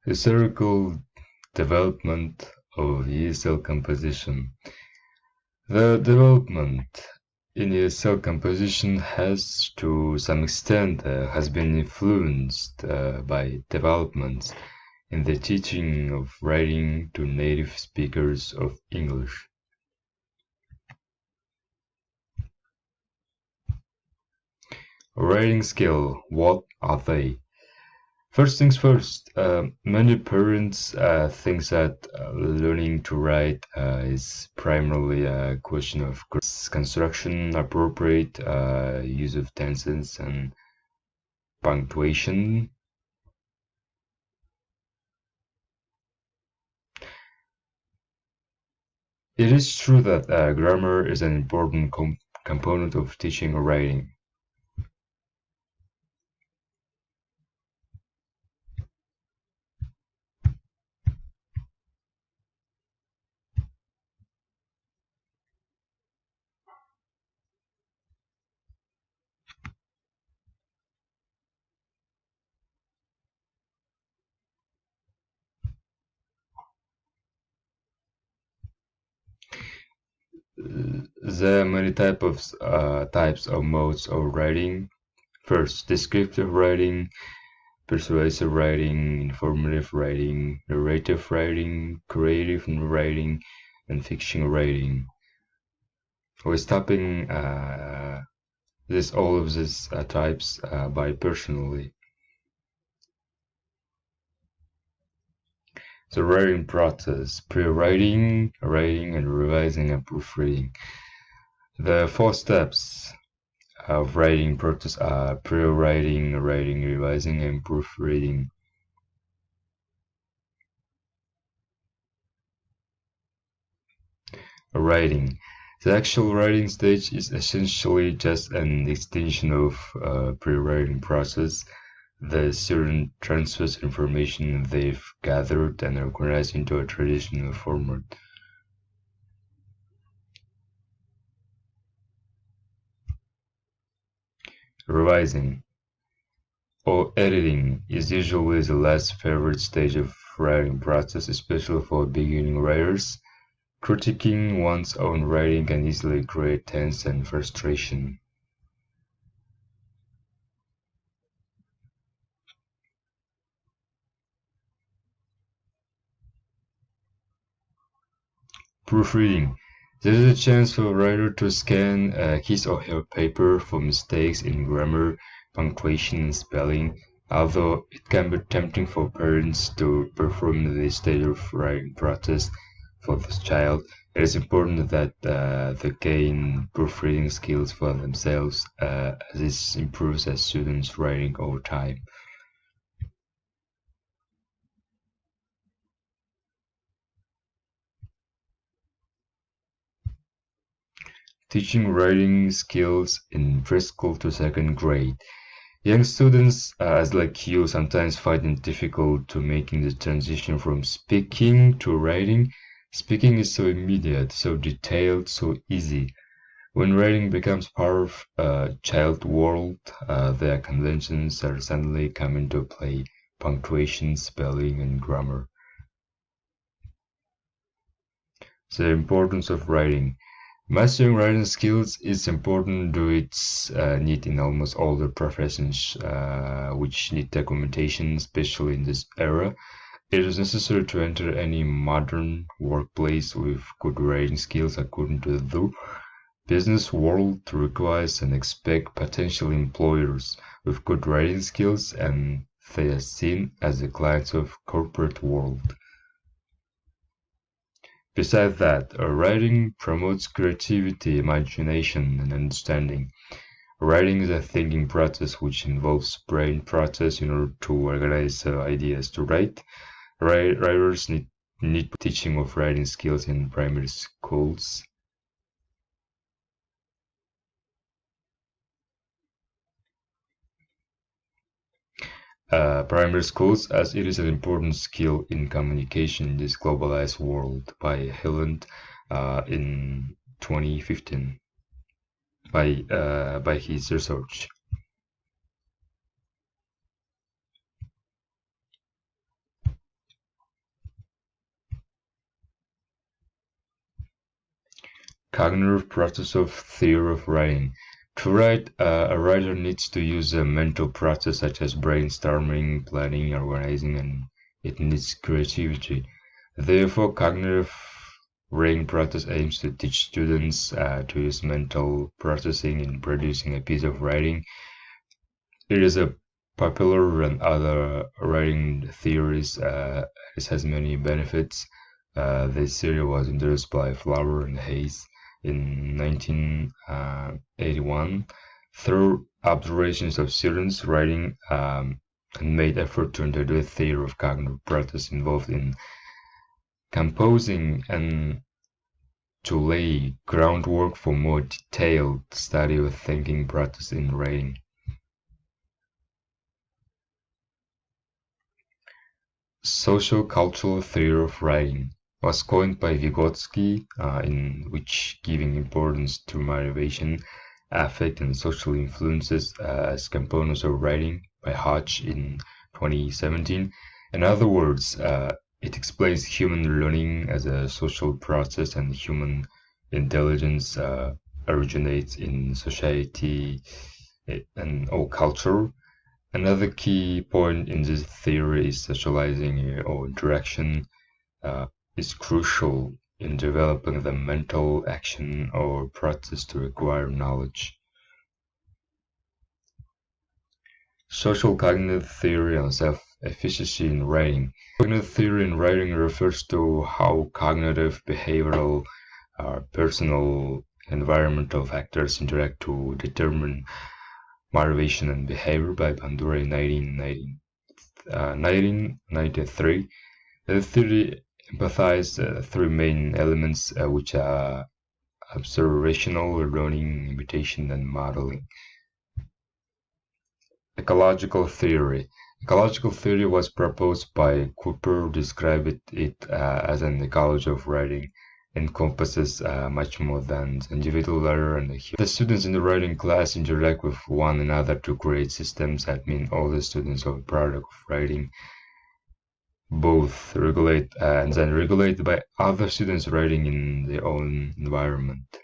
Historical development of ESL composition. The development in ESL composition has, to some extent, has been influenced by developments in the teaching of writing to native speakers of English. Writing skill, what are they? First things first, many parents think that learning to write is primarily a question of construction, appropriate use of tenses, and punctuation. It is true that grammar is an important component of teaching or writing. There are many types of modes of writing. First, descriptive writing, persuasive writing, informative writing, narrative writing, creative writing, and fiction writing. We're stopping all of these types by personally. The writing process: pre-writing, writing, and revising and proofreading. The 4 steps of writing process are pre-writing, writing, revising, and proofreading. Writing. The actual writing stage is essentially just an extension of pre-writing process. The student transfers information they've gathered and organized into a traditional format. Revising or editing is usually the last favorite stage of writing process, especially for beginning writers. Critiquing one's own writing can easily create tense and frustration. Proofreading. There is a chance for a writer to scan his or her paper for mistakes in grammar, punctuation, and spelling. Although it can be tempting for parents to perform this stage of writing process for the child, it is important that they gain proofreading skills for themselves, as this improves a student's writing over time. Teaching writing skills in preschool to 2nd grade. Young students, as like you, sometimes find it difficult to making the transition from speaking to writing. Speaking is so immediate, so detailed, so easy. When writing becomes part of a child world, their conventions are suddenly come into play: punctuation, spelling, and grammar. The importance of writing. Mastering writing skills is important to its need in almost all the professions which need documentation, especially in this era. It is necessary to enter any modern workplace with good writing skills, according to the business world requires and expects potential employers with good writing skills, and they are seen as the clients of corporate world. Besides that, writing promotes creativity, imagination, and understanding. Writing is a thinking process which involves brain process in order to organize ideas. To write, writers need teaching of writing skills in primary schools. Primary schools, as it is an important skill in communication in this globalized world, by Helen in 2015 by his research. cognitive process of theory of writing. To write, a writer needs to use a mental process such as brainstorming, planning, organizing, and it needs creativity. Therefore, cognitive writing process aims to teach students to use mental processing in producing a piece of writing. It is a popular than other writing theories. It has many benefits. This theory was introduced by Flower and Hayes in 1981 through observations of students writing and made effort to introduce theory of cognitive process involved in composing and to lay groundwork for more detailed study of thinking process in writing. Social-cultural theory of writing was coined by Vygotsky, in which giving importance to motivation, affect, and social influences as components of writing by Hodge in 2017. In other words, it explains human learning as a social process and human intelligence originates in society or culture. Another key point in this theory is socializing or interaction is crucial in developing the mental action or process to acquire knowledge. Social cognitive theory and self-efficacy in writing. Cognitive theory in writing refers to how cognitive, behavioral, personal, environmental factors interact to determine motivation and behavior by Bandura in 1993. The theory emphasized three main elements, which are observational, learning, imitation, and modeling. Ecological theory. Ecological theory was proposed by Cooper, described it as an ecology of writing, encompasses much more than the individual learner and the human. The students in the writing class interact with one another to create systems that mean all the students are a product of writing, both regulate and then regulated by other students writing in their own environment.